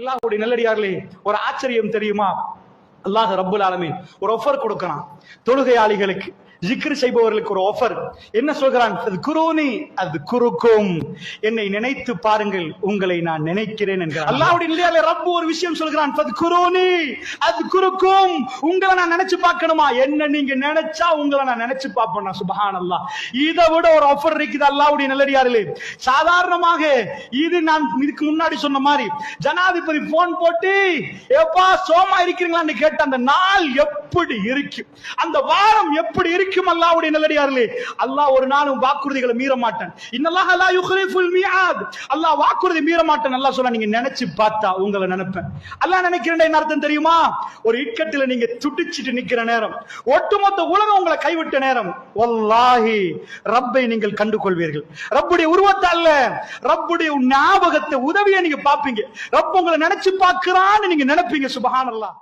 அல்லாஹ்வுடைய நல்லடியார்களே, ஒரு ஆச்சரியம் தெரியுமா? அல்லாஹ் ரப்புல் ஆலமீன் ஒரு ஆஃபர் கொடுக்கிறான் தொழுகையாளிகளுக்கு, ஜிக்ர் செய்பவர்களுக்கு ஒரு ஆஃபர். என்ன சொல்கிறான்? குருனி அது குருக்கும், என்னை நினைத்து பாருங்கள், உங்களை நான் நினைக்கிறேன் என்கிறான். அல்லாஹ்வுடைய நல்லடியார்களே, ரப்பு ஒரு விஷயம் சொல்கிறான், குருனி அது குருக்கும், உங்களை நான் நினைச்சு பார்க்கணுமா? என்ன நீங்க நினைச்சா உங்களை நான் நினைச்சு பார்ப்பேன். சுப்ஹானல்லாஹ். இதை விட ஒரு ஆஃபர் இருக்குது அல்லாஹ்வுடைய நல்லடியார்களே. சாதாரணமாக இது நான் இதுக்கு முன்னாடி சொன்ன மாதிரி ஜனாதிபதி போன் போட்டு எப்பா சோமா இருக்கிறீங்களான்னு கேட்ட அந்த நாள் எப்படி இருக்கு, அந்த வாரம் எப்படி இருக்கு? அல்லாஹ்வுடைய நல்லடியார்களே, அல்லாஹ் ஒரு நாளும் வாக்குறுதிகளை மீற மாட்டான். இன்னல்லாஹ லா யுக்லிஃபுல் மிஆத், அல்லாஹ் வாக்குறுதி மீற மாட்டான். அல்லாஹ் சொல்ல, நீங்க நினைச்சு பார்த்தா உங்களை நினைப்பேன். அல்லாஹ் நினைக்கிறேன் என்ன அர்த்தம் தெரியுமா? ஒரு இக்கட்டில நீங்க துடிச்சிட்டு நிக்கிற நேரம், ஒட்டுமொத்த உலகம் உங்களை கைவிட்ட நேரம், வல்லாஹி ரப்பை நீங்கள் கண்டுகொள்வீர்கள். ரப்புடைய உருவத்தை அல்ல, ரப்புடைய ஞாபகத்தை, உதவியை நீங்க பாப்பீங்க. ரப்பு உங்களை நினைச்சு பார்க்கிறான்னு நீங்க நினைப்பீங்க. சுப்ஹானல்லாஹ்.